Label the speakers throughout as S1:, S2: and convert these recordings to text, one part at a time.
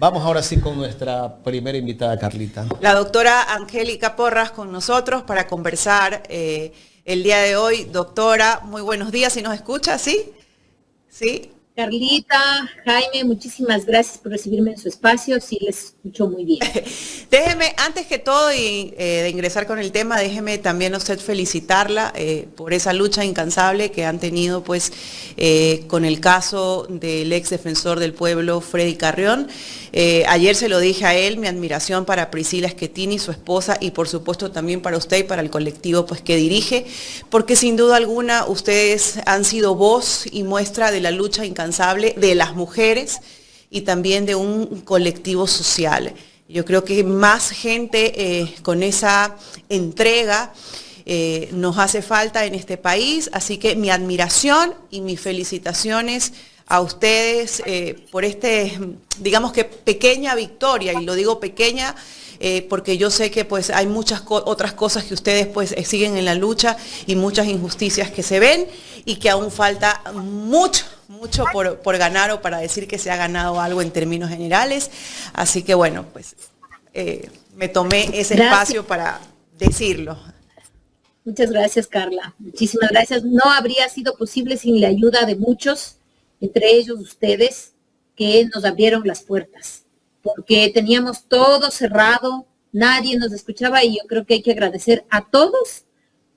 S1: Vamos ahora sí con nuestra primera invitada, Carlita.
S2: La doctora Angélica Porras con nosotros para conversar el día de hoy. Doctora, muy buenos días, ¿si nos escucha? ¿Sí? ¿Sí?
S3: Carlita, Jaime, muchísimas gracias por recibirme en su espacio, sí les escucho muy bien.
S2: Déjeme, antes que todo y de ingresar con el tema, déjeme también a usted felicitarla por esa lucha incansable que han tenido pues con el caso del ex defensor del pueblo, Freddy Carrión. Ayer se lo dije a él, mi admiración para Priscila Schettini, su esposa, y por supuesto también para usted y para el colectivo pues que dirige, porque sin duda alguna ustedes han sido voz y muestra de la lucha incansable de las mujeres y también de un colectivo social. Yo creo que más gente con esa entrega nos hace falta en este país, así que mi admiración y mis felicitaciones a ustedes por digamos que pequeña victoria, y lo digo pequeña porque yo sé que pues hay muchas otras cosas que ustedes pues siguen en la lucha y muchas injusticias que se ven y que aún falta mucho por ganar o para decir que se ha ganado algo en términos generales. Así que bueno, pues me tomé ese espacio para decirlo.
S3: Muchas gracias, Carla. Muchísimas gracias. No habría sido posible sin la ayuda de muchos, entre ellos ustedes, que nos abrieron las puertas, porque teníamos todo cerrado, nadie nos escuchaba, y yo creo que hay que agradecer a todos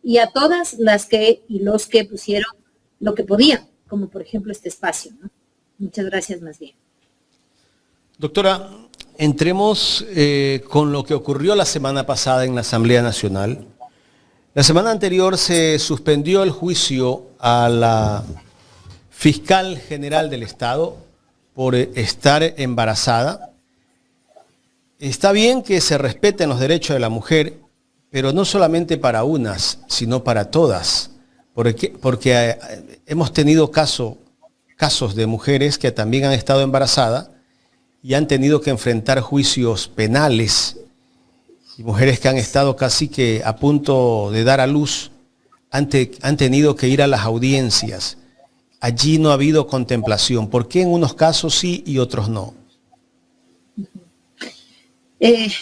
S3: y a todas las que y los que pusieron lo que podían, como por ejemplo este espacio, ¿no? Muchas gracias más bien.
S1: Doctora, entremos con lo que ocurrió la semana pasada en la Asamblea Nacional. La semana anterior se suspendió el juicio a la fiscal general del Estado por estar embarazada. Está bien que se respeten los derechos de la mujer, pero no solamente para unas, sino para todas, porque hemos tenido casos de mujeres que también han estado embarazadas y han tenido que enfrentar juicios penales, y mujeres que han estado casi que a punto de dar a luz han tenido que ir a las audiencias. Allí no ha habido contemplación. ¿Por qué en unos casos sí y otros no?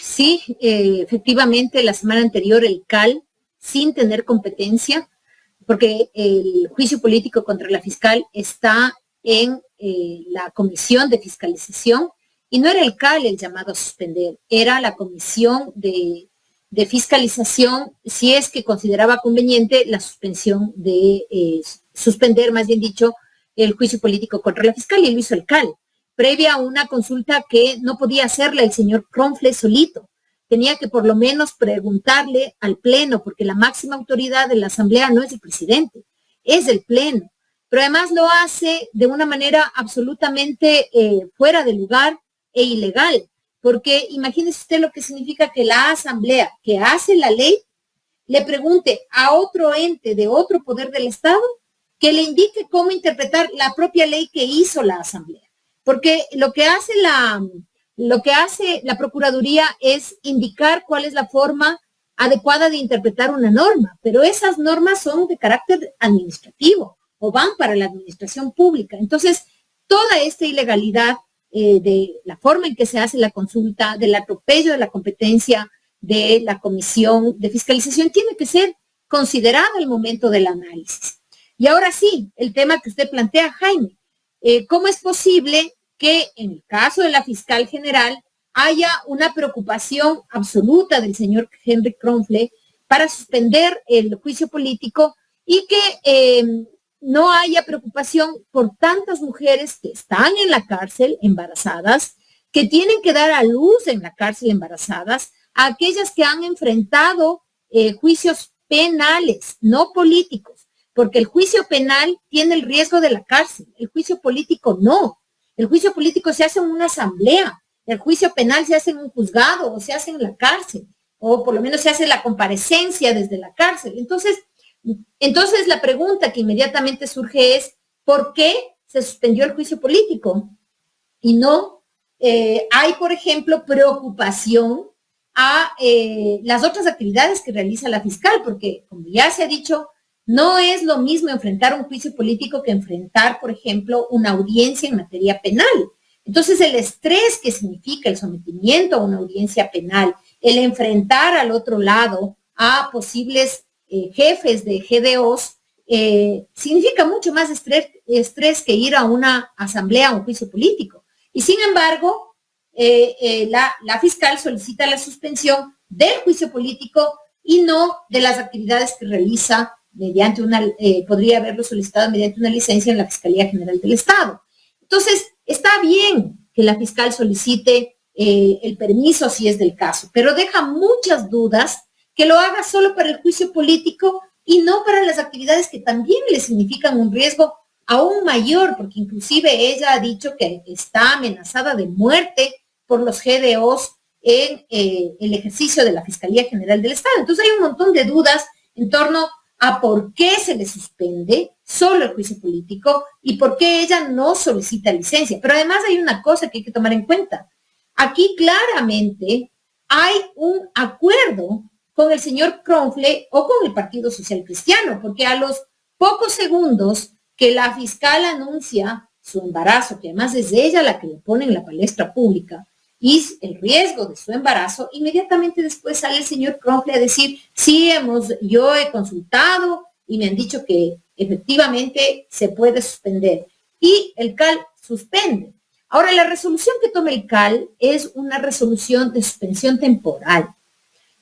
S3: Sí, efectivamente, la semana anterior el CAL, sin tener competencia, porque el juicio político contra la fiscal está en la comisión de fiscalización, y no era el CAL el llamado a suspender, era la comisión de fiscalización, si es que consideraba conveniente la suspensión de suspender, más bien dicho, el juicio político contra la fiscal, y lo hizo el CAL, previa a una consulta que no podía hacerla el señor Kronfle solito. Tenía que por lo menos preguntarle al Pleno, porque la máxima autoridad de la Asamblea no es el presidente, es el Pleno. Pero además lo hace de una manera absolutamente fuera de lugar e ilegal, porque imagínese usted lo que significa que la Asamblea, que hace la ley, le pregunte a otro ente de otro poder del Estado que le indique cómo interpretar la propia ley que hizo la Asamblea. Porque lo que hace la Procuraduría es indicar cuál es la forma adecuada de interpretar una norma, pero esas normas son de carácter administrativo o van para la administración pública. Entonces, toda esta ilegalidad de la forma en que se hace la consulta, del atropello de la competencia de la comisión de fiscalización, tiene que ser considerada al momento del análisis. Y ahora sí, el tema que usted plantea, Jaime, ¿cómo es posible que en el caso de la fiscal general haya una preocupación absoluta del señor Henry Kronfle para suspender el juicio político y que no haya preocupación por tantas mujeres que están en la cárcel embarazadas, que tienen que dar a luz en la cárcel embarazadas, a aquellas que han enfrentado juicios penales, no políticos, porque el juicio penal tiene el riesgo de la cárcel, el juicio político no. El juicio político se hace en una asamblea, el juicio penal se hace en un juzgado o se hace en la cárcel, o por lo menos se hace la comparecencia desde la cárcel. Entonces la pregunta que inmediatamente surge es, ¿por qué se suspendió el juicio político? Y no hay, por ejemplo, preocupación a las otras actividades que realiza la fiscal, porque como ya se ha dicho, no es lo mismo enfrentar un juicio político que enfrentar, por ejemplo, una audiencia en materia penal. Entonces el estrés que significa el sometimiento a una audiencia penal, el enfrentar al otro lado a posibles jefes de GDOs, significa mucho más estrés que ir a una asamblea, a un juicio político. Y sin embargo, la fiscal solicita la suspensión del juicio político y no de las actividades que realiza mediante podría haberlo solicitado mediante una licencia en la Fiscalía General del Estado. Entonces, está bien que la fiscal solicite el permiso si es del caso, pero deja muchas dudas que lo haga solo para el juicio político y no para las actividades que también le significan un riesgo aún mayor, porque inclusive ella ha dicho que está amenazada de muerte por los GDOs en el ejercicio de la Fiscalía General del Estado. Entonces hay un montón de dudas en torno a por qué se le suspende solo el juicio político y por qué ella no solicita licencia. Pero además hay una cosa que hay que tomar en cuenta. Aquí claramente hay un acuerdo con el señor Kronfle o con el Partido Social Cristiano, porque a los pocos segundos que la fiscal anuncia su embarazo, que además es ella la que le pone en la palestra pública, y el riesgo de su embarazo, inmediatamente después sale el señor Kronfle a decir, sí, yo he consultado y me han dicho que efectivamente se puede suspender. Y el CAL suspende. Ahora, la resolución que toma el CAL es una resolución de suspensión temporal.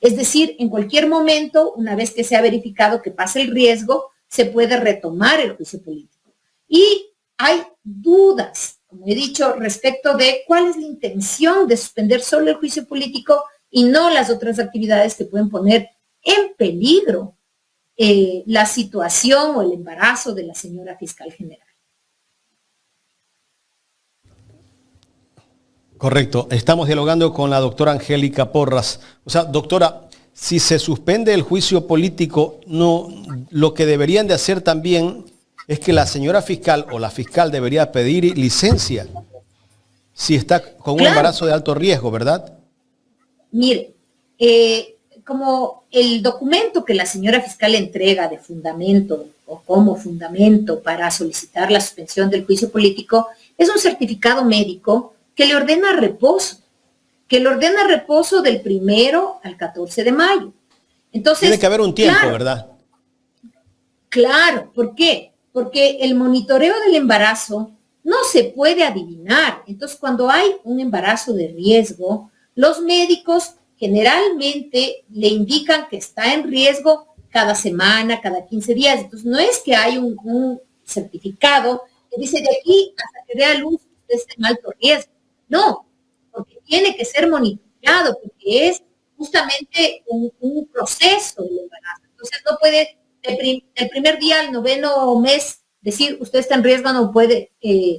S3: Es decir, en cualquier momento, una vez que se ha verificado que pasa el riesgo, se puede retomar el juicio político. Y hay dudas, como he dicho, respecto de cuál es la intención de suspender solo el juicio político y no las otras actividades que pueden poner en peligro la situación o el embarazo de la señora fiscal general.
S1: Correcto. Estamos dialogando con la doctora Angélica Porras. O sea, doctora, si se suspende el juicio político, no, lo que deberían de hacer también es que la señora fiscal o la fiscal debería pedir licencia si está con un embarazo de alto riesgo, ¿verdad?
S3: Mire, como el documento que la señora fiscal entrega de fundamento o como fundamento para solicitar la suspensión del juicio político es un certificado médico que le ordena reposo, del 1 al 14 de mayo. Entonces,
S1: tiene que haber un tiempo, ¿verdad?
S3: Claro, ¿por qué? Porque el monitoreo del embarazo no se puede adivinar. Entonces, cuando hay un embarazo de riesgo, los médicos generalmente le indican que está en riesgo cada semana, cada 15 días. Entonces, no es que hay un certificado que dice de aquí hasta que dé a luz usted está en alto riesgo. No, porque tiene que ser monitoreado, porque es justamente un proceso del embarazo. Entonces, no puede del primer día al 9º mes decir usted está en riesgo, no puede,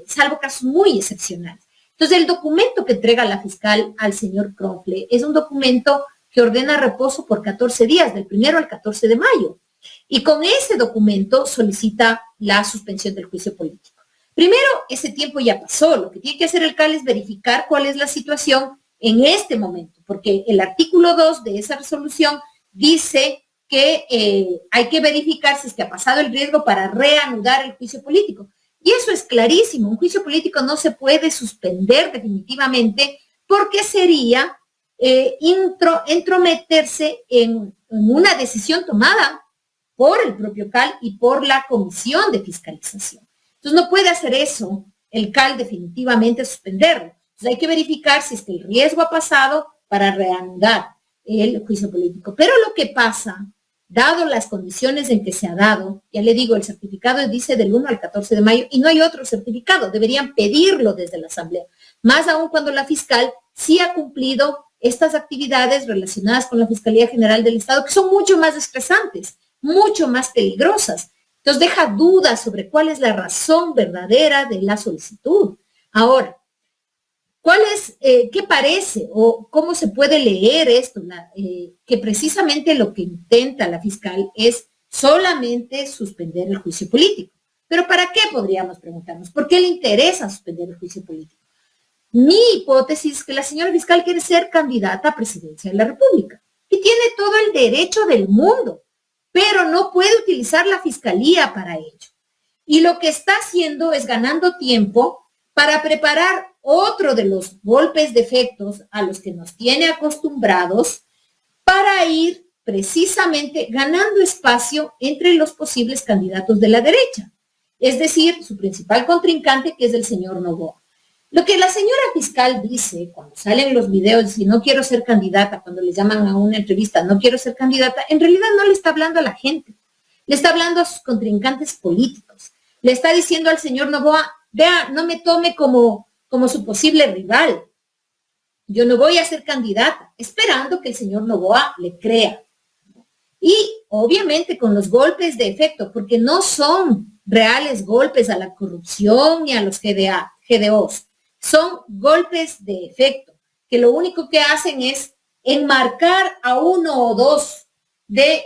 S3: salvo casos muy excepcionales. Entonces, el documento que entrega la fiscal al señor Kronfle es un documento que ordena reposo por 14 días, del 1 al 14 de mayo. Y con ese documento solicita la suspensión del juicio político. Primero, ese tiempo ya pasó. Lo que tiene que hacer el CAL es verificar cuál es la situación en este momento, porque el artículo 2 de esa resolución dice que hay que verificar si es que ha pasado el riesgo para reanudar el juicio político. Y eso es clarísimo. Un juicio político no se puede suspender definitivamente porque sería entrometerse en una decisión tomada por el propio CAL y por la Comisión de Fiscalización. Entonces no puede hacer eso el CAL definitivamente suspenderlo. Entonces hay que verificar si es que el riesgo ha pasado para reanudar el juicio político. Pero lo que pasa, dado las condiciones en que se ha dado, ya le digo, el certificado dice del 1 al 14 de mayo y no hay otro certificado, deberían pedirlo desde la Asamblea. Más aún cuando la fiscal sí ha cumplido estas actividades relacionadas con la Fiscalía General del Estado, que son mucho más estresantes, mucho más peligrosas. Entonces deja dudas sobre cuál es la razón verdadera de la solicitud. Ahora, ¿qué parece o cómo se puede leer esto? Que precisamente lo que intenta la fiscal es solamente suspender el juicio político. ¿Pero para qué podríamos preguntarnos? ¿Por qué le interesa suspender el juicio político? Mi hipótesis es que la señora fiscal quiere ser candidata a presidencia de la República y tiene todo el derecho del mundo, pero no puede utilizar la fiscalía para ello. Y lo que está haciendo es ganando tiempo para preparar otro de los golpes de efectos a los que nos tiene acostumbrados para ir precisamente ganando espacio entre los posibles candidatos de la derecha. Es decir, su principal contrincante, que es el señor Noboa. Lo que la señora fiscal dice cuando salen los videos, si no quiero ser candidata, cuando le llaman a una entrevista, no quiero ser candidata, en realidad no le está hablando a la gente, le está hablando a sus contrincantes políticos. Le está diciendo al señor Noboa, vea, no me tome como su posible rival. Yo no voy a ser candidata, esperando que el señor Noboa le crea. Y obviamente con los golpes de efecto, porque no son reales golpes a la corrupción ni a los GDOs, son golpes de efecto, que lo único que hacen es enmarcar a uno o dos de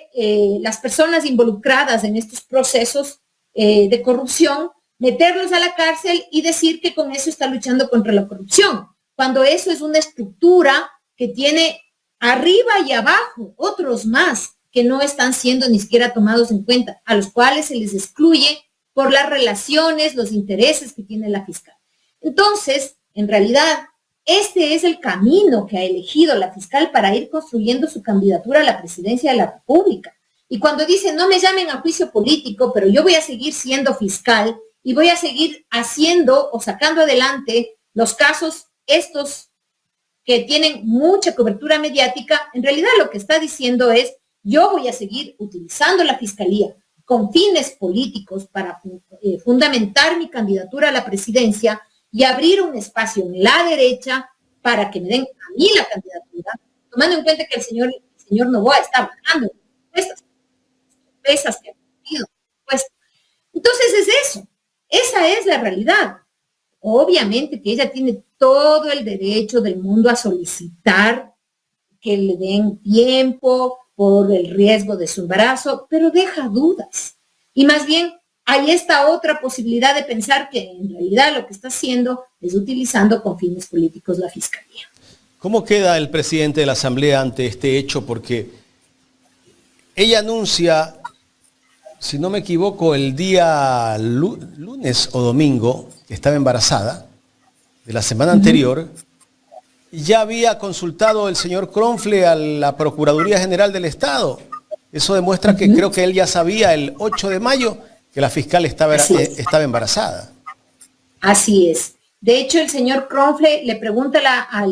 S3: las personas involucradas en estos procesos de corrupción, meterlos a la cárcel y decir que con eso está luchando contra la corrupción, cuando eso es una estructura que tiene arriba y abajo otros más que no están siendo ni siquiera tomados en cuenta, a los cuales se les excluye por las relaciones, los intereses que tiene la fiscal. Entonces, en realidad, este es el camino que ha elegido la fiscal para ir construyendo su candidatura a la presidencia de la República. Y cuando dice, no me llamen a juicio político, pero yo voy a seguir siendo fiscal y voy a seguir haciendo o sacando adelante los casos estos que tienen mucha cobertura mediática, en realidad lo que está diciendo es, yo voy a seguir utilizando la fiscalía con fines políticos para fundamentar mi candidatura a la presidencia y abrir un espacio en la derecha para que me den a mí la candidatura, tomando en cuenta que el señor Noboa está bajando estas pesas que ha tenido. Pues, entonces es eso, esa es la realidad. Obviamente que ella tiene todo el derecho del mundo a solicitar que le den tiempo por el riesgo de su embarazo, pero deja dudas. Y más bien, hay esta otra posibilidad de pensar que en realidad lo que está haciendo es utilizando con fines políticos la fiscalía.
S1: ¿Cómo queda el presidente de la Asamblea ante este hecho? Porque ella anuncia, si no me equivoco, el día lunes o domingo, que estaba embarazada, de la semana anterior. Ya había consultado el señor Kronfle a la Procuraduría General del Estado. Eso demuestra que creo que él ya sabía el 8 de mayo que la fiscal estaba embarazada.
S3: Así es. De hecho, el señor Kronfle le pregunta a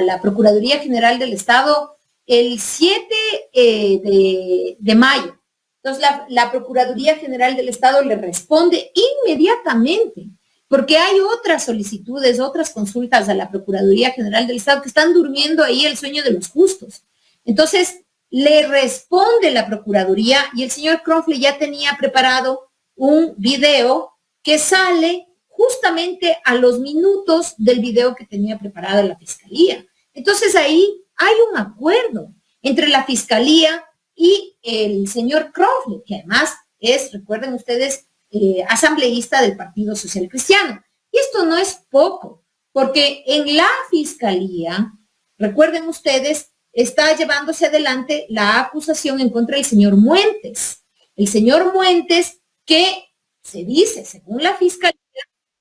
S3: la Procuraduría General del Estado el 7 de mayo. Entonces, la Procuraduría General del Estado le responde inmediatamente, porque hay otras solicitudes, otras consultas a la Procuraduría General del Estado que están durmiendo ahí el sueño de los justos. Entonces, le responde la Procuraduría y el señor Kronfle ya tenía preparado un video que sale justamente a los minutos del video que tenía preparado la Fiscalía. Entonces, ahí hay un acuerdo entre la Fiscalía y el señor Kronfle, que además es, recuerden ustedes, asambleísta del Partido Social Cristiano. Y esto no es poco, porque en la Fiscalía, recuerden ustedes, está llevándose adelante la acusación en contra del señor Muentes. El señor Muentes, que se dice, según la Fiscalía,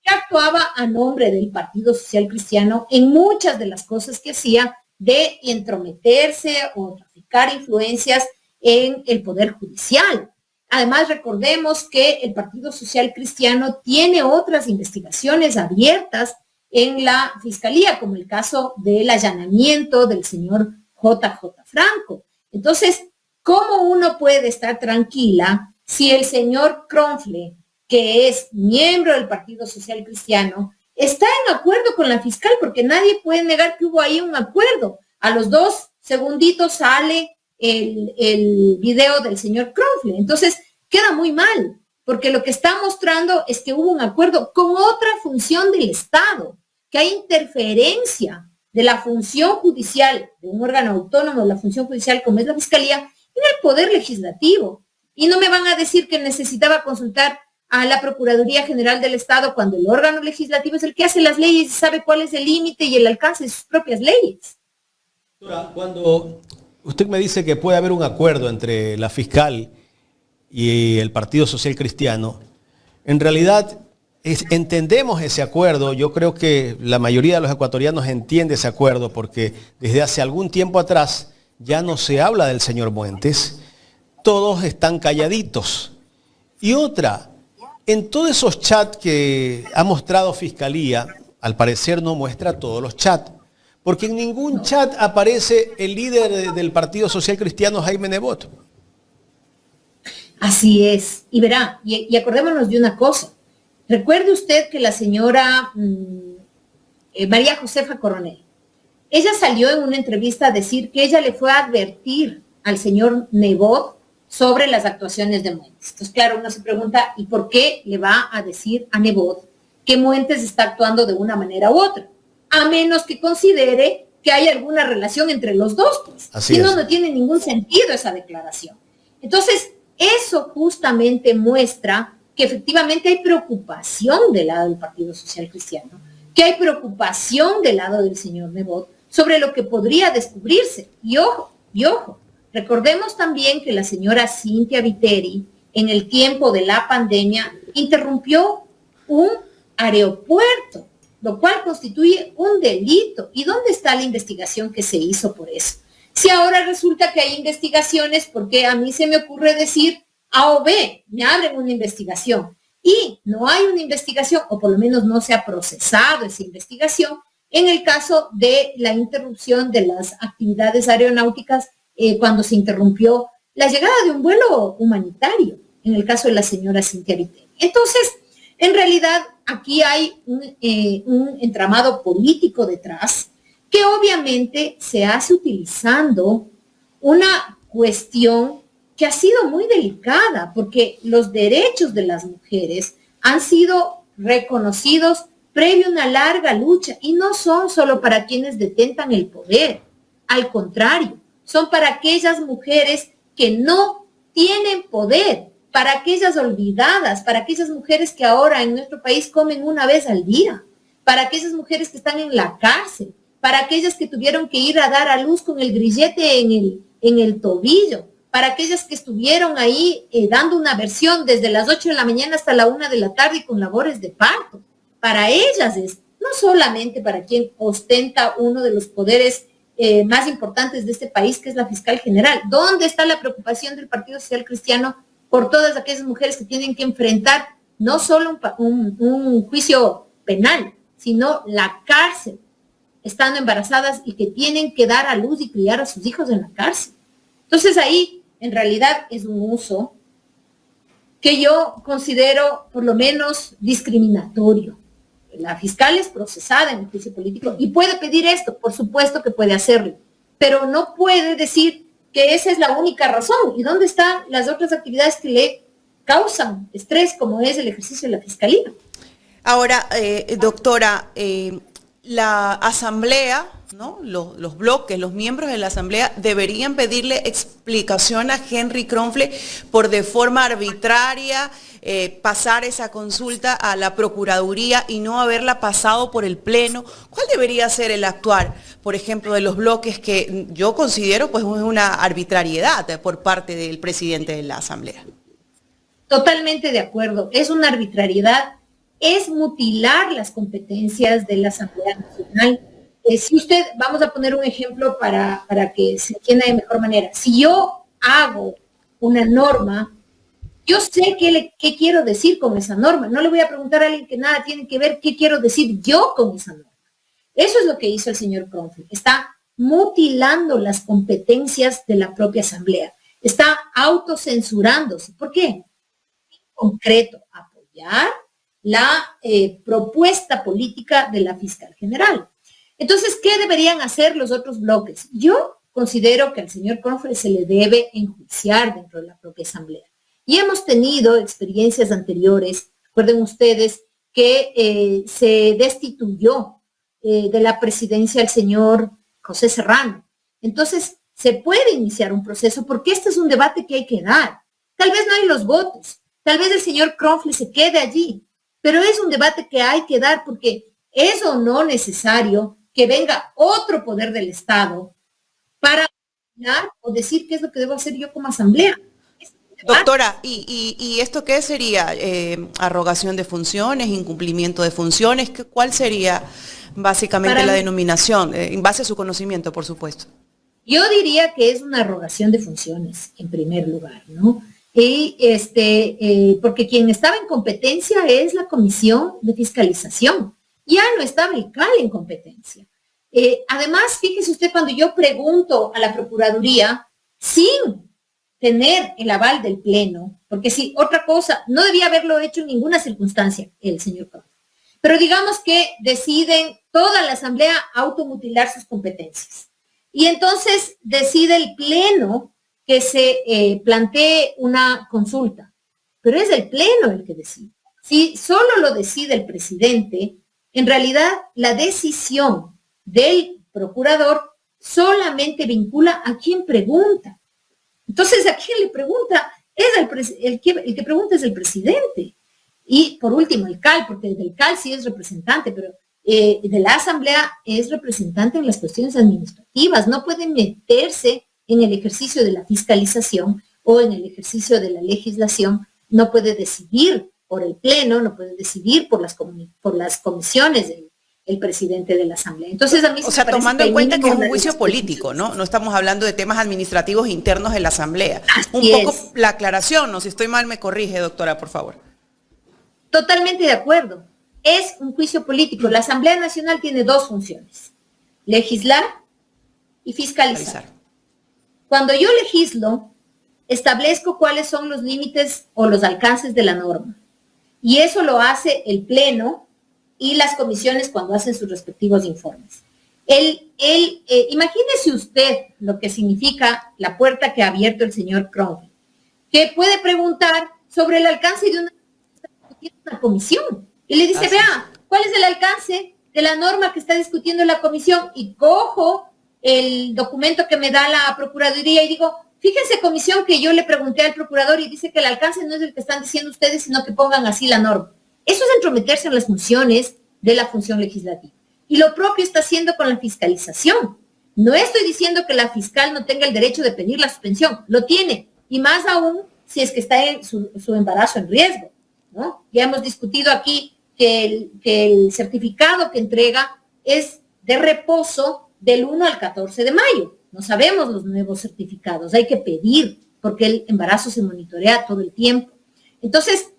S3: que actuaba a nombre del Partido Social Cristiano en muchas de las cosas que hacía de entrometerse o traficar influencias en el Poder Judicial. Además, recordemos que el Partido Social Cristiano tiene otras investigaciones abiertas en la Fiscalía, como el caso del allanamiento del señor JJ Franco. Entonces, ¿cómo uno puede estar tranquila si el señor Kronfle, que es miembro del Partido Social Cristiano, está en acuerdo con la fiscal? Porque nadie puede negar que hubo ahí un acuerdo. A los 2 segunditos sale el video del señor Kronfle. Entonces, queda muy mal, porque lo que está mostrando es que hubo un acuerdo con otra función del Estado, que hay interferencia de la función judicial, de un órgano autónomo de la función judicial como es la Fiscalía, en el Poder Legislativo. Y no me van a decir que necesitaba consultar a la Procuraduría General del Estado cuando el órgano legislativo es el que hace las leyes y sabe cuál es el límite y el alcance de sus propias leyes.
S1: Cuando usted me dice que puede haber un acuerdo entre la fiscal y el Partido Social Cristiano, en realidad Entendemos ese acuerdo, yo creo que la mayoría de los ecuatorianos entiende ese acuerdo porque desde hace algún tiempo atrás ya no se habla del señor Muentes, todos están calladitos. Y otra, en todos esos chats que ha mostrado Fiscalía, al parecer no muestra todos los chats, porque en ningún chat aparece el líder del Partido Social Cristiano, Jaime Nebot.
S3: Así es, y verá, y acordémonos de una cosa. Recuerde usted que la señora María Josefa Coronel, ella salió en una entrevista a decir que ella le fue a advertir al señor Nebot sobre las actuaciones de Muentes. Entonces, claro, uno se pregunta, ¿y por qué le va a decir a Nebot que Muentes está actuando de una manera u otra? A menos que considere que hay alguna relación entre los dos, pues. Si no, no tiene ningún sentido esa declaración. Entonces, eso justamente muestra que efectivamente hay preocupación del lado del Partido Social Cristiano, que hay preocupación del lado del señor Nebot sobre lo que podría descubrirse. Y ojo, recordemos también que la señora Cynthia Viteri, en el tiempo de la pandemia, interrumpió un aeropuerto, lo cual constituye un delito. ¿Y dónde está la investigación que se hizo por eso? Si ahora resulta que hay investigaciones, porque a mí se me ocurre decir A o B, me abren una investigación y no hay una investigación, o por lo menos no se ha procesado esa investigación, en el caso de la interrupción de las actividades aeronáuticas cuando se interrumpió la llegada de un vuelo humanitario, en el caso de la señora Cynthia Viteri. Entonces, en realidad, aquí hay un entramado político detrás que obviamente se hace utilizando una cuestión que ha sido muy delicada, porque los derechos de las mujeres han sido reconocidos previo a una larga lucha y no son solo para quienes detentan el poder, al contrario, son para aquellas mujeres que no tienen poder, para aquellas olvidadas, para aquellas mujeres que ahora en nuestro país comen una vez al día, para aquellas mujeres que están en la cárcel, para aquellas que tuvieron que ir a dar a luz con el grillete en el tobillo, para aquellas que estuvieron ahí dando una versión desde las 8 de la mañana hasta la 1 de la tarde y con labores de parto. Para ellas es, no solamente para quien ostenta uno de los poderes más importantes de este país, que es la fiscal general. ¿Dónde está la preocupación del Partido Social Cristiano por todas aquellas mujeres que tienen que enfrentar no solo un juicio penal, sino la cárcel, estando embarazadas y que tienen que dar a luz y criar a sus hijos en la cárcel? Entonces ahí, en realidad, es un uso que yo considero por lo menos discriminatorio. La fiscal es procesada en el juicio político y puede pedir esto, por supuesto que puede hacerlo, pero no puede decir que esa es la única razón. ¿Y dónde están las otras actividades que le causan estrés, como es el ejercicio de la fiscalía?
S2: Ahora, doctora, la asamblea, ¿no? Los bloques, los miembros de la asamblea deberían pedirle explicación a Henry Kronfle por de forma arbitraria pasar esa consulta a la Procuraduría y no haberla pasado por el Pleno. ¿Cuál debería ser el actuar, por ejemplo, de los bloques que yo considero pues una arbitrariedad por parte del presidente de la asamblea?
S3: Totalmente de acuerdo, es una arbitrariedad, es mutilar las competencias de la Asamblea Nacional. Si usted, vamos a poner un ejemplo para que se entienda de mejor manera. Si yo hago una norma, yo sé qué quiero decir con esa norma. No le voy a preguntar a alguien que nada tiene que ver qué quiero decir yo con esa norma. Eso es lo que hizo el señor Kronfle. Está mutilando las competencias de la propia Asamblea. Está autocensurándose. ¿Por qué? En concreto, apoyar la propuesta política de la fiscal general. Entonces, ¿qué deberían hacer los otros bloques? Yo considero que al señor Kronfle se le debe enjuiciar dentro de la propia asamblea. Y hemos tenido experiencias anteriores, recuerden ustedes que se destituyó de la presidencia al señor José Serrano. Entonces, se puede iniciar un proceso porque este es un debate que hay que dar. Tal vez no hay los votos, tal vez el señor Kronfle se quede allí, pero es un debate que hay que dar porque es o no necesario que venga otro poder del Estado para opinar o decir qué es lo que debo hacer yo como asamblea.
S2: Doctora, ¿y esto qué sería? ¿Arrogación de funciones, incumplimiento de funciones? ¿Cuál sería básicamente
S3: Para
S2: la
S3: mí,
S2: denominación? En base a su conocimiento, por supuesto.
S3: yo diría que es una arrogación de funciones, en primer lugar, ¿no? Y porque quien estaba en competencia es la Comisión de Fiscalización. Ya no estaba el CAL en competencia. Además, fíjese usted, cuando yo pregunto a la Procuraduría, sin tener el aval del Pleno, porque si otra cosa, no debía haberlo hecho en ninguna circunstancia el señor Cruz. Pero digamos que deciden toda la Asamblea automutilar sus competencias. Y entonces decide el Pleno que se plantee una consulta. Pero es el Pleno el que decide. Si solo lo decide el presidente, en realidad la decisión del procurador solamente vincula a quien pregunta. Entonces, a quien le pregunta es el que pregunta es el presidente. Y por último, el CAL, porque del CAL sí es representante, pero de la Asamblea es representante en las cuestiones administrativas. No puede meterse en el ejercicio de la fiscalización o en el ejercicio de la legislación. No puede decidir por el Pleno, no puede decidir por las comisiones del presidente de la Asamblea. Entonces, a mí
S2: o sea, tomando en cuenta que es un juicio político, ¿no? No estamos hablando de temas administrativos internos de la Asamblea. Un poco la aclaración, ¿no? Si estoy mal, me corrige, doctora, por favor.
S3: Totalmente de acuerdo. Es un juicio político. La Asamblea Nacional tiene dos funciones: legislar y fiscalizar. Cuando yo legislo, establezco cuáles son los límites o los alcances de la norma. Y eso lo hace el Pleno y las comisiones cuando hacen sus respectivos informes. Imagínese usted lo que significa la puerta que ha abierto el señor Crowley, que puede preguntar sobre el alcance de una comisión. Y le dice, vea, ¿cuál es el alcance de la norma que está discutiendo la comisión? Y cojo el documento que me da la Procuraduría y digo, fíjense, comisión, que yo le pregunté al procurador y dice que el alcance no es el que están diciendo ustedes, sino que pongan así la norma. Eso es entrometerse en las funciones de la función legislativa. Y lo propio está haciendo con la fiscalización. No estoy diciendo que la fiscal no tenga el derecho de pedir la suspensión, lo tiene, y más aún si es que está en su embarazo en riesgo, ¿no? Ya hemos discutido aquí que el certificado que entrega es de reposo del 1 al 14 de mayo. No sabemos los nuevos certificados, hay que pedir, porque el embarazo se monitorea todo el tiempo. Entonces,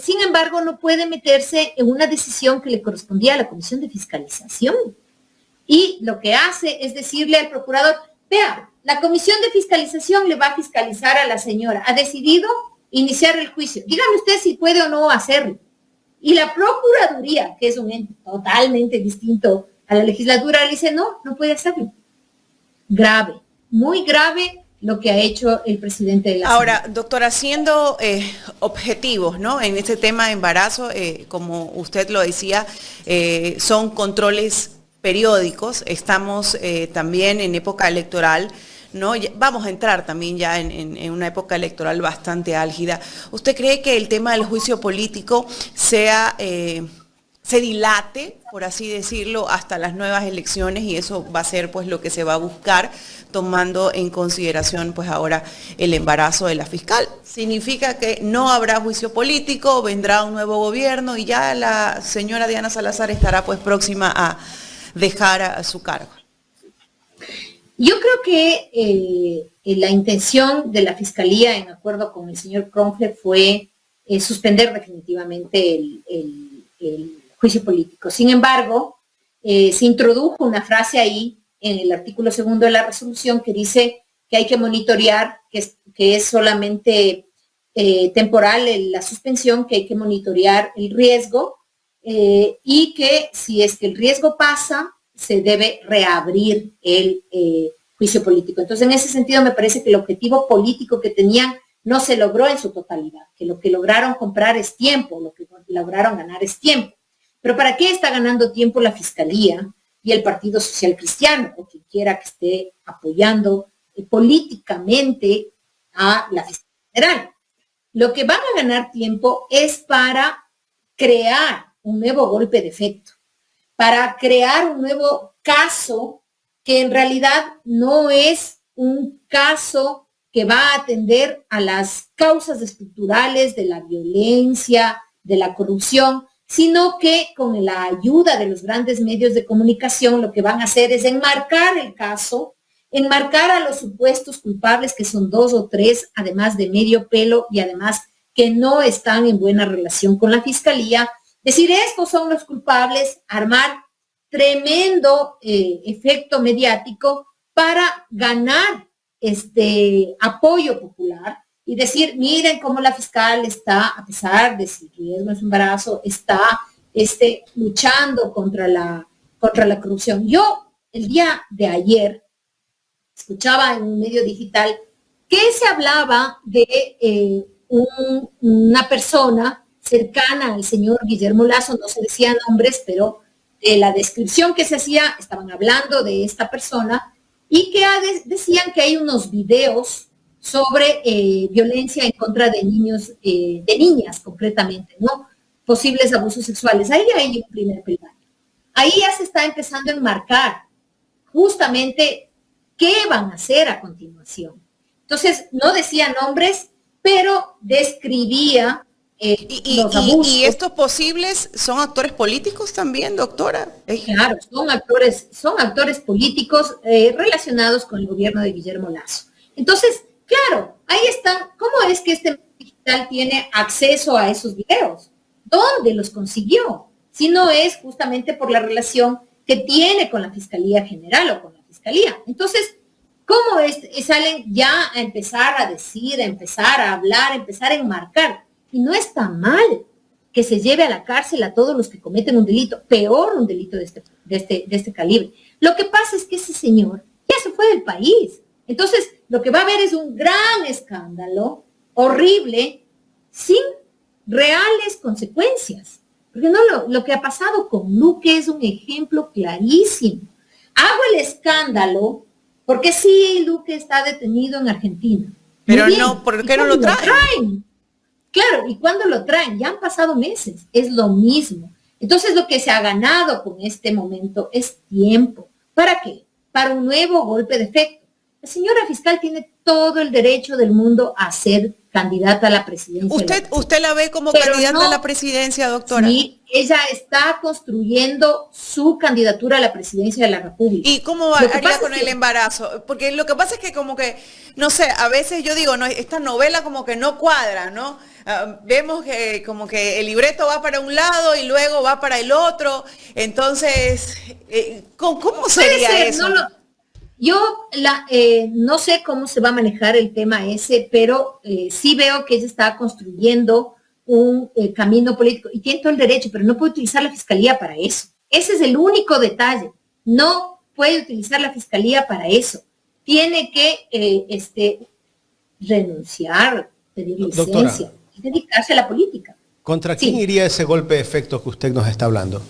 S3: sin embargo, no puede meterse en una decisión que le correspondía a la Comisión de Fiscalización. Y lo que hace es decirle al procurador, vea, la Comisión de Fiscalización le va a fiscalizar a la señora, ha decidido iniciar el juicio. Dígame usted si puede o no hacerlo. Y la Procuraduría, que es un ente totalmente distinto a la legislatura, le dice, no, no puede hacerlo. Grave, muy grave lo que ha hecho el presidente de la
S2: Ahora,
S3: Asamblea.
S2: doctora, siendo objetivos, ¿no? En este tema de embarazo, como usted lo decía, son controles periódicos, estamos también en época electoral, ¿no? Vamos a entrar también ya en una época electoral bastante álgida. ¿Usted cree que el tema del juicio político se dilate, por así decirlo, hasta las nuevas elecciones, y eso va a ser pues lo que se va a buscar, tomando en consideración pues ahora el embarazo de la fiscal? Significa que no habrá juicio político, vendrá un nuevo gobierno y ya la señora Diana Salazar estará pues próxima a dejar su cargo.
S3: Yo creo que la intención de la Fiscalía, en acuerdo con el señor Cronje, fue suspender definitivamente el juicio político. Sin embargo, se introdujo una frase ahí en el artículo 2 de la resolución que dice que hay que monitorear, que es solamente temporal la suspensión, que hay que monitorear el riesgo y que si es que el riesgo pasa, se debe reabrir el juicio político. Entonces, en ese sentido, me parece que el objetivo político que tenían no se logró en su totalidad, que lo que lograron comprar es tiempo, lo que lograron ganar es tiempo. Pero ¿para qué está ganando tiempo la Fiscalía y el Partido Social Cristiano, o quien quiera que esté apoyando políticamente a la Fiscalía General? Lo que van a ganar tiempo es para crear un nuevo golpe de efecto, para crear un nuevo caso que en realidad no es un caso que va a atender a las causas estructurales de la violencia, de la corrupción, sino que con la ayuda de los grandes medios de comunicación lo que van a hacer es enmarcar el caso, enmarcar a los supuestos culpables, que son 2 o 3, además de medio pelo y además que no están en buena relación con la fiscalía, decir estos son los culpables, armar tremendo efecto mediático para ganar apoyo popular y decir, miren cómo la fiscal está, a pesar de si riesgo de su embarazo, está luchando contra la corrupción. Yo, el día de ayer, escuchaba en un medio digital que se hablaba de una persona cercana al señor Guillermo Lasso, no se decían nombres, pero de la descripción que se hacía, estaban hablando de esta persona y que decían que hay unos videos sobre violencia en contra de niños, de niñas concretamente, ¿no? Posibles abusos sexuales. Ahí hay un primer peldaño. Ahí ya se está empezando a enmarcar justamente qué van a hacer a continuación. Entonces, no decía nombres, pero describía los abusos.
S2: ¿Y estos posibles son actores políticos también, doctora?
S3: Claro, son actores políticos relacionados con el gobierno de Guillermo Lasso. Entonces, claro, ahí están. ¿Cómo es que este digital tiene acceso a esos videos? ¿Dónde los consiguió? Si no es justamente por la relación que tiene con la Fiscalía General o con la Fiscalía. Entonces, ¿cómo salen ya a empezar a decir, a empezar a hablar, a empezar a enmarcar? Y no está mal que se lleve a la cárcel a todos los que cometen un delito, peor un delito de este calibre. Lo que pasa es que ese señor ya se fue del país. Entonces, lo que va a haber es un gran escándalo, horrible, sin reales consecuencias. Porque no, lo que ha pasado con Luque es un ejemplo clarísimo. Hago el escándalo porque sí, Luque está detenido en Argentina.
S2: Pero no, ¿por qué no lo traen?
S3: Claro, y cuando lo traen, ya han pasado meses, es lo mismo. Entonces lo que se ha ganado con este momento es tiempo. ¿Para qué? Para un nuevo golpe de efecto. La señora fiscal tiene todo el derecho del mundo a ser candidata a la presidencia.
S2: ¿Usted la ve como candidata a la presidencia, doctora?
S3: Sí, ella está construyendo su candidatura a la presidencia de la República.
S2: ¿Y cómo haría con el embarazo? Porque lo que pasa es que como que, no sé, a veces yo digo, no, esta novela como que no cuadra, ¿no? Vemos que como que el libreto va para un lado y luego va para el otro. Entonces, ¿cómo sería eso?
S3: Yo no sé cómo se va a manejar el tema ese, pero sí veo que ella está construyendo un camino político y tiene todo el derecho, pero no puede utilizar la fiscalía para eso. Ese es el único detalle. No puede utilizar la fiscalía para eso. Tiene que renunciar, pedir licencia y dedicarse a la política.
S1: ¿Contra quién iría ese golpe de efecto que usted nos está hablando?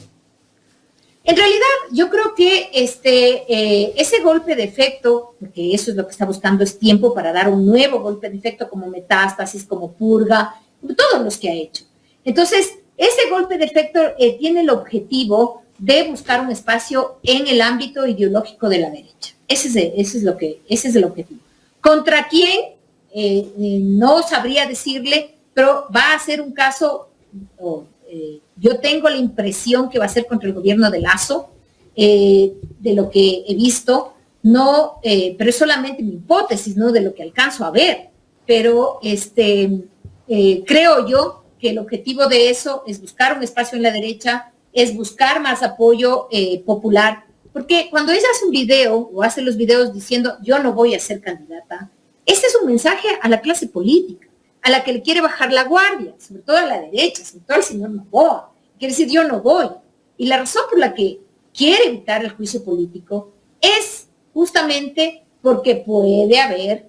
S3: En realidad, yo creo que ese golpe de efecto, porque eso es lo que está buscando, es tiempo para dar un nuevo golpe de efecto como Metástasis, como Purga, todos los que ha hecho. Entonces, ese golpe de efecto tiene el objetivo de buscar un espacio en el ámbito ideológico de la derecha. Ese es el objetivo. ¿Contra quién? No sabría decirle, pero va a ser un caso... yo tengo la impresión que va a ser contra el gobierno de Lasso, de lo que he visto, no, pero es solamente mi hipótesis, ¿no? De lo que alcanzo a ver. Pero creo yo que el objetivo de eso es buscar un espacio en la derecha, es buscar más apoyo popular, porque cuando ella hace un video o hace los videos diciendo yo no voy a ser candidata, ese es un mensaje a la clase política, a la que le quiere bajar la guardia, sobre todo a la derecha, sobre todo al señor Noboa. Quiere decir, yo no voy. Y la razón por la que quiere evitar el juicio político es justamente porque puede haber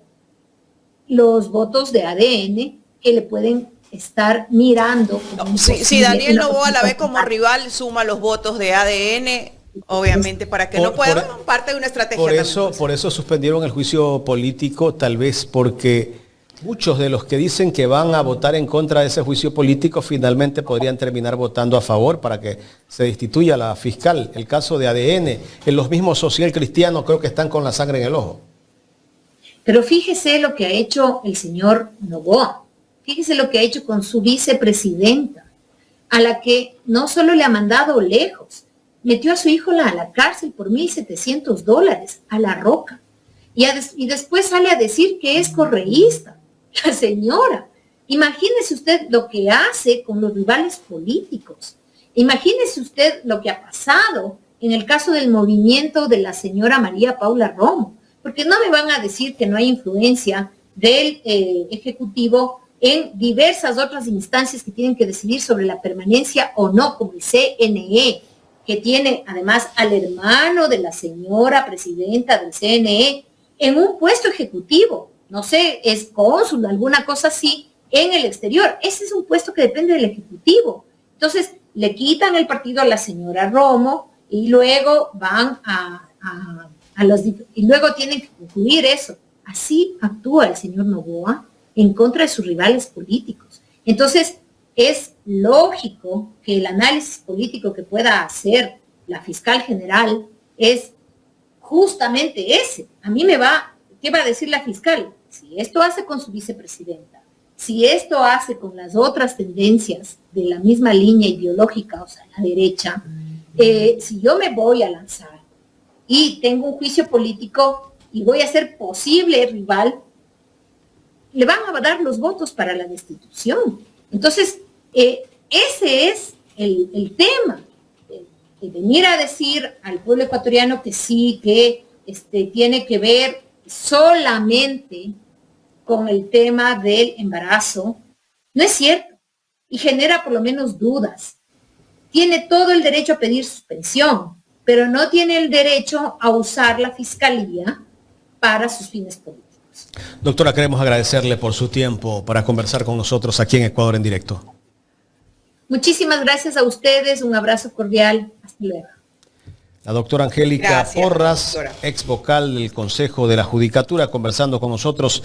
S3: los votos de ADN que le pueden estar mirando.
S2: Si Daniel Noboa la ve como rival, suma los votos de ADN, obviamente, para que no pueda, parte de una estrategia.
S1: Por eso suspendieron el juicio político, tal vez porque... muchos de los que dicen que van a votar en contra de ese juicio político finalmente podrían terminar votando a favor para que se destituya la fiscal. El caso de ADN, en los mismos social cristianos creo que están con la sangre en el ojo.
S3: Pero fíjese lo que ha hecho el señor Noboa. Fíjese lo que ha hecho con su vicepresidenta, a la que no solo le ha mandado lejos, metió a su hijo a la cárcel por $1,700, a La Roca. Y después sale a decir que es correísta. La señora, imagínese usted lo que hace con los rivales políticos. Imagínese usted lo que ha pasado en el caso del movimiento de la señora María Paula Romo, porque no me van a decir que no hay influencia del Ejecutivo en diversas otras instancias que tienen que decidir sobre la permanencia o no, como el CNE, que tiene además al hermano de la señora presidenta del CNE en un puesto ejecutivo, no sé, es cónsul, alguna cosa así, en el exterior. Ese es un puesto que depende del Ejecutivo. Entonces, le quitan el partido a la señora Romo y luego van y luego tienen que concluir eso. Así actúa el señor Noboa en contra de sus rivales políticos. Entonces, es lógico que el análisis político que pueda hacer la fiscal general es justamente ese. A mí ¿qué va a decir la fiscal? Si esto hace con su vicepresidenta, si esto hace con las otras tendencias de la misma línea ideológica, o sea, la derecha, si yo me voy a lanzar y tengo un juicio político y voy a ser posible rival, le van a dar los votos para la destitución. Entonces, ese es el tema, de venir a decir al pueblo ecuatoriano que sí, que tiene que ver solamente con el tema del embarazo, no es cierto, y genera por lo menos dudas. Tiene todo el derecho a pedir suspensión, pero no tiene el derecho a usar la fiscalía para sus fines políticos.
S1: Doctora, queremos agradecerle por su tiempo para conversar con nosotros aquí en Ecuador en Directo.
S3: Muchísimas gracias a ustedes, un abrazo cordial, hasta luego.
S1: La doctora Angélica
S2: Gracias,
S1: Porras,
S2: doctora.
S1: ex vocal del Consejo de la Judicatura, conversando con nosotros.